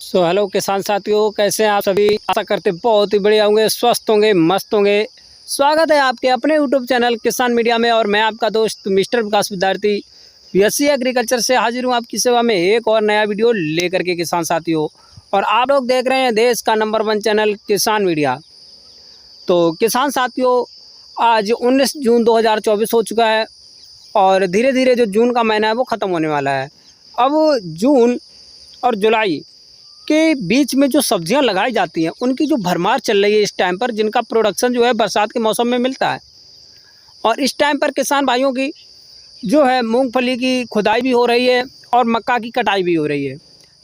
Hello किसान साथियों, कैसे हैं आप सभी। आशा करते बहुत ही बढ़िया होंगे, स्वस्थ होंगे, मस्त होंगे। स्वागत है आपके अपने यूट्यूब चैनल किसान मीडिया में और मैं आपका दोस्त मिस्टर विकास विद्यार्थी बीएससी एग्रीकल्चर से हाजिर हूँ आपकी सेवा में एक और नया वीडियो लेकर के किसान साथियों। और आप लोग देख रहे हैं देश का नंबर 1 चैनल किसान मीडिया। तो किसान साथियों, आज 19 जून 2024 हो चुका है और धीरे धीरे जो जून का महीना है वो ख़त्म होने वाला है। अब जून और जुलाई के बीच में जो सब्जियां लगाई जाती हैं उनकी जो भरमार चल रही है इस टाइम पर, जिनका प्रोडक्शन जो है बरसात के मौसम में मिलता है। और इस टाइम पर किसान भाइयों की जो है मूंगफली की खुदाई भी हो रही है और मक्का की कटाई भी हो रही है।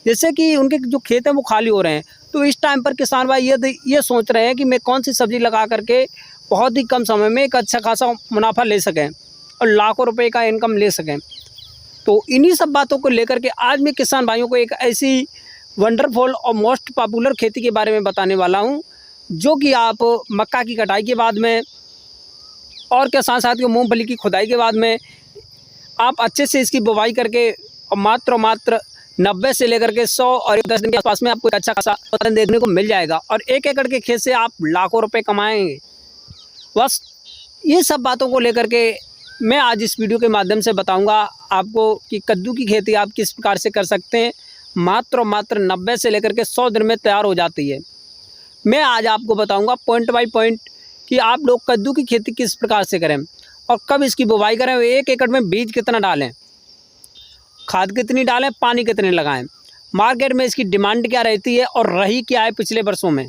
जैसे कि उनके जो खेत हैं वो खाली हो रहे हैं, तो इस टाइम पर किसान भाई ये सोच रहे हैं कि मैं कौन सी सब्ज़ी लगा करके बहुत ही कम समय में एक अच्छा खासा मुनाफा ले सकें और लाखों रुपये का इनकम ले सकें। तो इन्हीं सब बातों को लेकर के आज मैं किसान भाइयों को एक ऐसी वंडरफुल और मोस्ट पॉपुलर खेती के बारे में बताने वाला हूं, जो कि आप मक्का की कटाई के बाद में और के साथ साथ मूंगफली की खुदाई के बाद में आप अच्छे से इसकी बुवाई करके और मात्र 90 से लेकर के 100 और 10 दिन के आसपास में आपको एक अच्छा खासा उत्पादन देखने को मिल जाएगा और 1 एकड़ के खेत से आप लाखों रुपए कमाएंगे। बस ये सब बातों को लेकर के मैं आज इस वीडियो के माध्यम से बताऊंगा आपको कि कद्दू की खेती आप किस प्रकार से कर सकते हैं। मात्र 90 से लेकर के 100 दिन में तैयार हो जाती है। मैं आज आपको बताऊंगा पॉइंट बाय पॉइंट कि आप लोग कद्दू की खेती किस प्रकार से करें और कब इसकी बुवाई करें, 1 एकड़ में बीज कितना डालें, खाद कितनी डालें, पानी कितने लगाएं, मार्केट में इसकी डिमांड क्या रहती है और रही क्या है पिछले वर्षों में।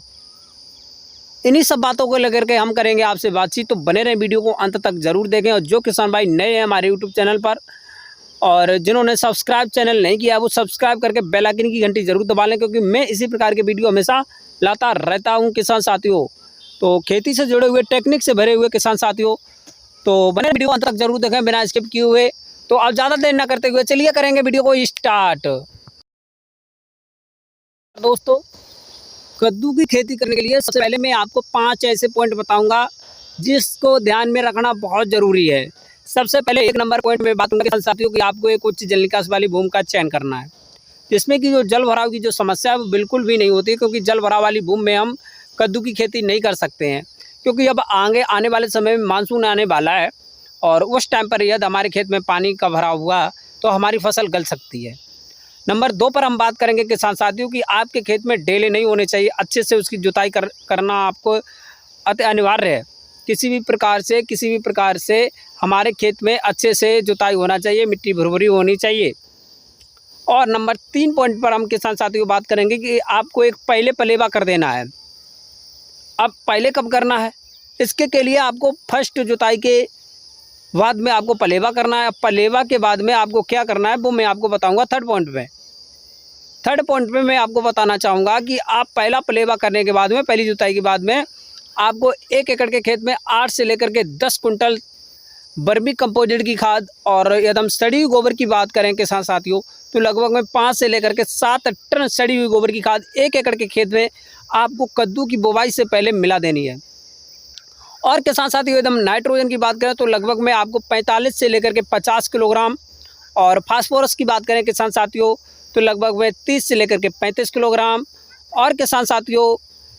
इन्हीं सब बातों को लेकर के हम करेंगे आपसे बातचीत, तो बने रहें, वीडियो को अंत तक जरूर देखें। और जो किसान भाई नए हैं हमारे यूट्यूब चैनल पर और जिन्होंने सब्सक्राइब चैनल नहीं किया वो सब्सक्राइब करके बेल आइकन की घंटी जरूर दबा लें, क्योंकि मैं इसी प्रकार के वीडियो हमेशा लाता रहता हूं किसान साथियों। तो खेती से जुड़े हुए, टेक्निक से भरे हुए किसान साथियों, तो बने वीडियो अंत तक जरूर देखें बिना स्किप किए हुए। तो आप ज़्यादा देर न करते हुए चलिए करेंगे वीडियो को स्टार्ट। दोस्तों, कद्दू की खेती करने के लिए सबसे पहले मैं आपको 5 ऐसे पॉइंट बताऊंगा जिसको ध्यान में रखना बहुत ज़रूरी है। सबसे पहले 1 नंबर पॉइंट में बात करूँगा साथियों कि आपको एक उच्च जल निकास वाली भूमि का चयन करना है, जिसमें कि जो जल भराव की जो समस्या है वो बिल्कुल भी नहीं होती, क्योंकि जल भराव वाली भूमि में हम कद्दू की खेती नहीं कर सकते हैं। क्योंकि अब आने वाले समय में मानसून आने वाला है और उस टाइम पर यदि हमारे खेत में पानी का भराव हुआ तो हमारी फसल गल सकती है। नंबर 2 पर हम बात करेंगे किसान साथियों कि आपके खेत में डेले नहीं होने चाहिए, अच्छे से उसकी जुताई करना आपको अति अनिवार्य है। किसी भी प्रकार से हमारे खेत में अच्छे से जुताई होना चाहिए, मिट्टी भुरभुरी होनी चाहिए। और नंबर 3 पॉइंट पर हम किसान साथियों बात करेंगे कि आपको एक पहले पलेवा कर देना है। अब पहले कब करना है, इसके के लिए आपको फर्स्ट जुताई के बाद में आपको पलेवा करना है। पलेवा के बाद में आपको क्या करना है वो मैं आपको बताऊंगा थर्ड पॉइंट में मैं आपको बताना चाहूँगा कि आप पहला पलेवा करने के बाद में, पहली जुताई के बाद में आपको 1 एकड़ के खेत में 8 से लेकर के 10 कुंटल वर्मी कंपोजिट की खाद, और यदि हम सड़ी हुई गोबर की बात करें किसान साथियों तो लगभग में 5 से लेकर के 7 टन सड़ी हुई गोबर की खाद 1 एकड़ के खेत में आपको कद्दू की बुवाई से पहले मिला देनी है। और किसान साथियों यदि हम नाइट्रोजन की बात करें तो लगभग में आपको 45 से लेकर के 50 किलोग्राम, और फास्फोरस की बात करें किसान साथियों तो लगभग में 30 से लेकर के 35 किलोग्राम, और किसान साथियों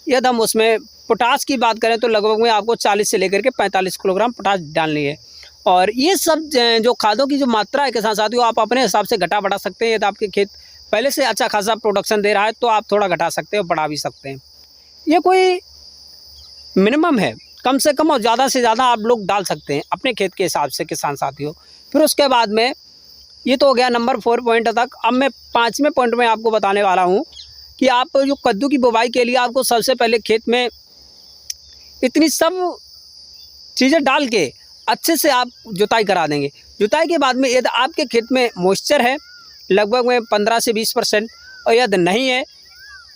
यदि हम उसमें पोटास की बात करें तो लगभग में आपको 40 से लेकर के 45 किलोग्राम पोटास डालनी है। और ये सब जो खादों की जो मात्रा है किसान साथियों आप अपने हिसाब से घटा बढ़ा सकते हैं। यदि आपके खेत पहले से अच्छा खासा प्रोडक्शन दे रहा है तो आप थोड़ा घटा सकते हैं और बढ़ा भी सकते हैं। ये कोई मिनिमम है, कम से कम और ज़्यादा से ज़्यादा आप लोग डाल सकते हैं अपने खेत के हिसाब से किसान साथियों। फिर उसके बाद में ये तो हो गया नंबर 4 पॉइंट तक। अब मैं 5वें पॉइंट में आपको बताने वाला हूँ कि आप जो कद्दू की बुवाई के लिए आपको सबसे पहले खेत में इतनी सब चीज़ें डाल के अच्छे से आप जुताई करा देंगे। जुताई के बाद में यदि आपके खेत में मॉइस्चर है लगभग में 15 से 20% और यदि नहीं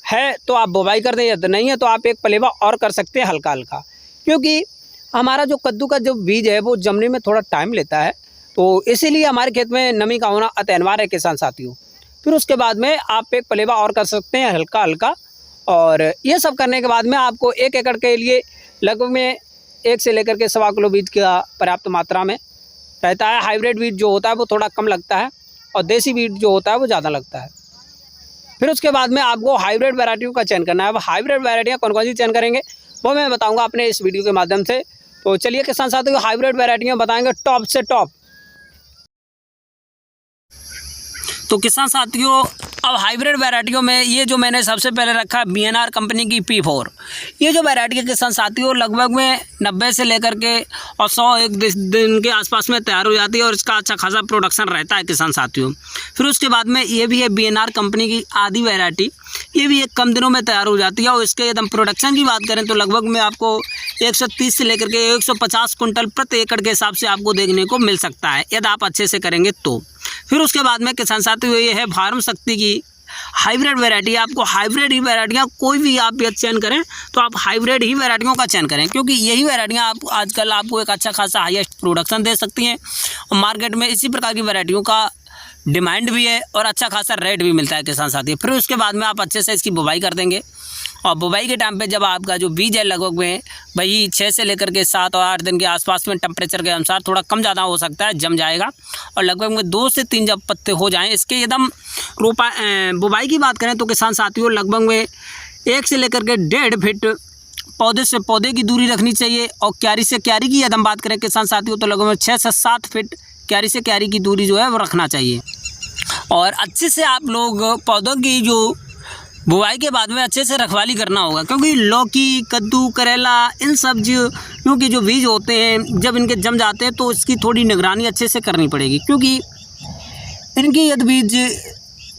है तो आप बुवाई कर दें, यदि नहीं है तो आप एक पलेवा और कर सकते हैं हल्का हल्का, क्योंकि हमारा जो कद्दू का जो बीज है वो जमने में थोड़ा टाइम लेता है, तो इसीलिए हमारे खेत में नमी का होना अति अनिवार्य है किसान साथियों। फिर उसके बाद में आप एक पलेवा और कर सकते हैं हल्का हल्का, और ये सब करने के बाद में आपको 1 एकड़ के लिए लगभग में 1 से लेकर के 1.25 किलो बीज का पर्याप्त मात्रा में रहता है। हाइब्रिड बीज जो होता है वो थोड़ा कम लगता है और देसी बीज जो होता है वो ज़्यादा लगता है। फिर उसके बाद में आपको हाइब्रिड वैरायटियों का चयन करना है। अब हाइब्रिड वैरायटियाँ कौन कौन सी चयन करेंगे वो मैं बताऊँगा अपने इस वीडियो के माध्यम से। तो चलिए किसान साथियों, हाइब्रिड वैरायटियाँ बताएंगे टॉप से टॉप। तो किसान साथियों, अब हाइब्रिड वैरायटियों में ये जो मैंने सबसे पहले रखा है BNR कंपनी की P4। ये जो वैरायटी है किसान साथियों, लगभग में 90 से लेकर के और 101 दिन के आसपास में तैयार हो जाती है और इसका अच्छा खासा प्रोडक्शन रहता है किसान साथियों। फिर उसके बाद में ये भी है BNR कंपनी की आदि वैरायटी। ये भी एक कम दिनों में तैयार हो जाती है और इसके एकदम प्रोडक्शन की बात करें तो लगभग में आपको 130 से लेकर के 150 कुंटल प्रति एकड़ के हिसाब से आपको देखने को मिल सकता है यदि आप अच्छे से करेंगे तो। फिर उसके बाद में किसान साथियों ये है फार्म शक्ति की हाइब्रिड वैरायटी। आपको हाइब्रिड ही वैरायटियाँ कोई भी आप चयन करें तो आप हाइब्रिड ही वैरायटियों का चयन करें, क्योंकि यही वैरायटियाँ आप आजकल आपको एक अच्छा खासा हाईएस्ट प्रोडक्शन दे सकती हैं और मार्केट में इसी प्रकार की वैरायटियों का डिमांड भी है और अच्छा खासा रेट भी मिलता है किसान साथियों। फिर उसके बाद में आप अच्छे से इसकी बुवाई कर देंगे और बुवाई के टाइम पे जब आपका जो बीज है लगभग में वही 6 से लेकर के 7 और 8 दिन के आसपास में टेम्परेचर के अनुसार थोड़ा कम ज़्यादा हो सकता है, जम जाएगा और लगभग में 2 से 3 जब पत्ते हो जाएं इसके एकदम बुवाई की बात करें तो किसान साथियों लगभग में 1 से लेकर के 1.5 फीट पौधे से पौधे की दूरी रखनी चाहिए और क्यारी से क्यारी की यदि हम बात करें किसान साथियों तो लगभग में 6 से 7 फीट क्यारी से क्यारी की दूरी जो है वो रखना चाहिए। और अच्छे से आप लोग पौधों की जो बुवाई के बाद में अच्छे से रखवाली करना होगा, क्योंकि लौकी, कद्दू, करेला इन सब्जियों के जो बीज होते हैं जब इनके जम जाते हैं तो इसकी थोड़ी निगरानी अच्छे से करनी पड़ेगी, क्योंकि इनकी यदि बीज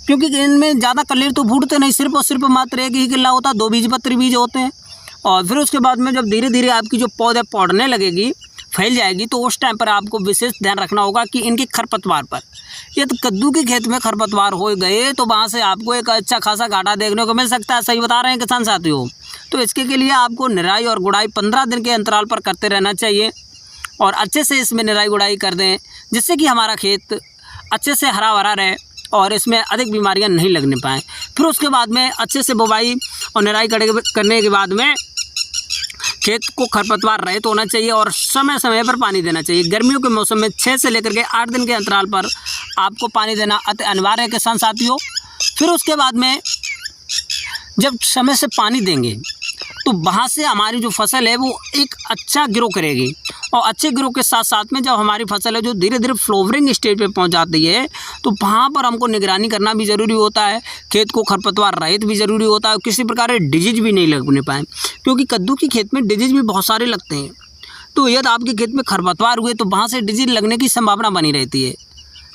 क्योंकि इनमें ज़्यादा कलेर तो फूटते नहीं, सिर्फ और सिर्फ मात्र एक ही किल्ला होता है, 2 बीजपत्री बीज होते हैं। और फिर उसके बाद में जब धीरे धीरे आपकी जो पौधे पौधने लगेगी, फैल जाएगी, तो उस टाइम पर आपको विशेष ध्यान रखना होगा कि इनकी खरपतवार पर, यदि कद्दू के खेत में खरपतवार हो गए तो वहाँ से आपको एक अच्छा खासा घाटा देखने को मिल सकता है। सही बता रहे हैं किसान साथियों। तो इसके के लिए आपको निराई और गुड़ाई 15 दिन के अंतराल पर करते रहना चाहिए और अच्छे से इसमें निराई गुड़ाई कर दें, जिससे कि हमारा खेत अच्छे से हरा भरा रहे और इसमें अधिक बीमारियां नहीं लगने पाएँ। फिर उसके बाद में अच्छे से बुवाई और निराई करने के बाद में खेत को खरपतवार रहित होना चाहिए और समय समय पर पानी देना चाहिए। गर्मियों के मौसम में 6 से लेकर के 8 दिन के अंतराल पर आपको पानी देना अति अनिवार्य है किसान साथियों। फिर उसके बाद में जब समय से पानी देंगे तो वहाँ से हमारी जो फसल है वो एक अच्छा ग्रो करेगी और अच्छे ग्रो के साथ साथ में जब हमारी फसल है जो धीरे धीरे फ्लोवरिंग स्टेज पे पहुँच जाती है तो वहाँ पर हमको निगरानी करना भी ज़रूरी होता है, खेत को खरपतवार रहित भी ज़रूरी होता है, किसी प्रकार के डिजीज भी नहीं लगने पाए, क्योंकि कद्दू की खेत में डिजीज भी बहुत सारे लगते हैं। तो यदि आपके खेत में खरपतवार हुए तो वहाँ से डिजीज लगने की संभावना बनी रहती है।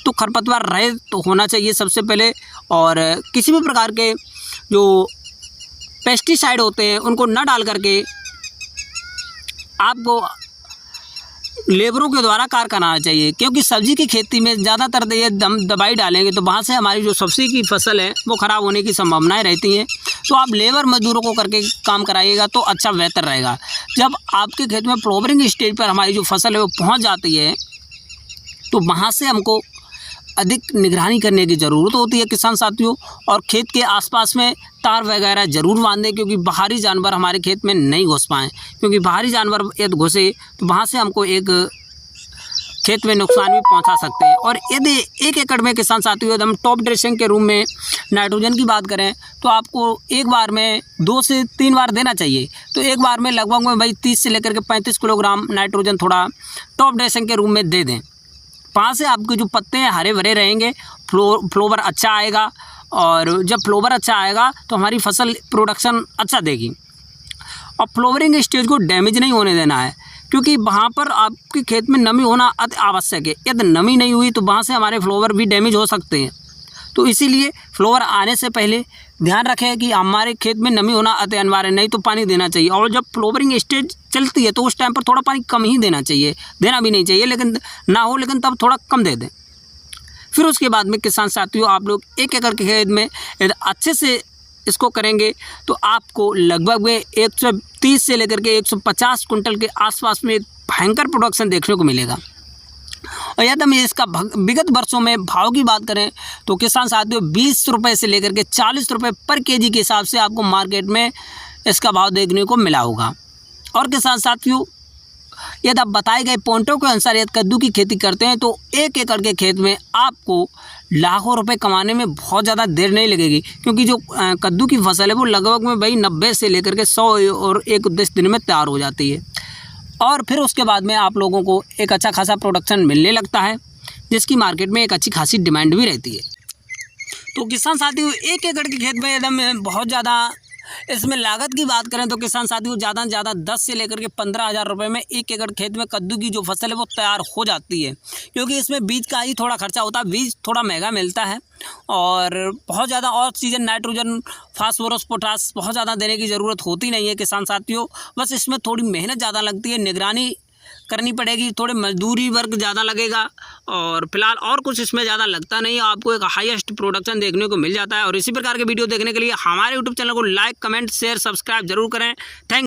तो खरपतवार रहित तो होना चाहिए सबसे पहले, और किसी भी प्रकार के जो पेस्टिसाइड होते हैं उनको न डाल करके आपको लेबरों के द्वारा कार्य कराना चाहिए, क्योंकि सब्जी की खेती में ज़्यादातर ये दवाई डालेंगे तो वहाँ से हमारी जो सब्जी की फसल है वो ख़राब होने की संभावनाएं रहती हैं। तो आप लेबर मजदूरों को करके काम कराइएगा तो अच्छा बेहतर रहेगा। जब आपके खेत में फ्लोवरिंग स्टेज पर हमारी जो फसल है वो पहुँच जाती है तो वहाँ से हमको अधिक निगरानी करने की ज़रूरत होती है किसान साथियों। और खेत के आसपास में तार वगैरह ज़रूर बांधें, क्योंकि बाहरी जानवर हमारे खेत में नहीं घुस पाएँ, क्योंकि बाहरी जानवर यदि घुसे तो वहाँ से हमको एक खेत में नुकसान भी पहुंचा सकते हैं। और यदि 1 एकड़ में किसान साथियों हम टॉप ड्रेसिंग के रूप में नाइट्रोजन की बात करें तो आपको एक बार में 2 से 3 बार देना चाहिए। तो एक बार में लगभग में भाई 30 से लेकर के 35 किलोग्राम नाइट्रोजन थोड़ा टॉप ड्रेसिंग के रूप में दे दें। वहाँ से आपके जो पत्ते हैं हरे भरे रहेंगे, फ्लोवर अच्छा आएगा, और जब फ्लोवर अच्छा आएगा तो हमारी फसल प्रोडक्शन अच्छा देगी। और फ्लोवरिंग स्टेज को डैमेज नहीं होने देना है, क्योंकि वहाँ पर आपके खेत में नमी होना अति आवश्यक है। यदि नमी नहीं हुई तो वहाँ से हमारे फ्लोवर भी डैमेज हो सकते हैं। तो इसीलिए फ्लोवर आने से पहले ध्यान रखें कि हमारे खेत में नमी होना अति अनिवार्य, नहीं तो पानी देना चाहिए। और जब फ्लोवरिंग स्टेज चलती है तो उस टाइम पर थोड़ा पानी कम ही देना चाहिए, देना भी नहीं चाहिए लेकिन ना हो, लेकिन तब थोड़ा कम दे दें। फिर उसके बाद में किसान साथियों आप लोग 1 एकड़ के खेत में यदि अच्छे से इसको करेंगे तो आपको लगभग में 130 से लेकर के 150 कुंटल के आसपास में भयंकर प्रोडक्शन देखने को मिलेगा। और यदि हम इसका विगत वर्षों में भाव की बात करें तो किसान साथियों 20 रुपये से लेकर के 40 रुपये पर केजी के हिसाब से आपको मार्केट में इसका भाव देखने को मिला होगा। और किसान साथियों यदि आप बताए गए पॉइंटों के अनुसार यदि कद्दू की खेती करते हैं तो 1 एकड़ के खेत में आपको लाखों रुपए कमाने में बहुत ज़्यादा देर नहीं लगेगी, क्योंकि जो कद्दू की फसल है वो लगभग में भाई 90 से लेकर के 100 और 1-10 दिन में तैयार हो जाती है। और फिर उसके बाद में आप लोगों को एक अच्छा खासा प्रोडक्शन मिलने लगता है, जिसकी मार्केट में एक अच्छी खासी डिमांड भी रहती है। तो किसान साथियों, 1 एकड़ के खेत में एकदम बहुत ज़्यादा इसमें लागत की बात करें तो किसान साथियों ज़्यादा से ज़्यादा 10 से लेकर के 15,000 रुपये में 1 एकड़ खेत में कद्दू की जो फसल है वो तैयार हो जाती है, क्योंकि इसमें बीज का ही थोड़ा खर्चा होता है। बीज थोड़ा महंगा मिलता है और बहुत ज़्यादा ऑक्सीजन, नाइट्रोजन, फास्फोरस, पोटास बहुत ज़्यादा देने की ज़रूरत होती नहीं है किसान साथियों। बस इसमें थोड़ी मेहनत ज़्यादा लगती है, निगरानी करनी पड़ेगी, थोड़े मजदूरी वर्क ज़्यादा लगेगा और फिलहाल और कुछ इसमें ज़्यादा लगता नहीं है। आपको एक हाईएस्ट प्रोडक्शन देखने को मिल जाता है। और इसी प्रकार के वीडियो देखने के लिए हमारे यूट्यूब चैनल को लाइक, कमेंट, शेयर, सब्सक्राइब जरूर करें। थैंक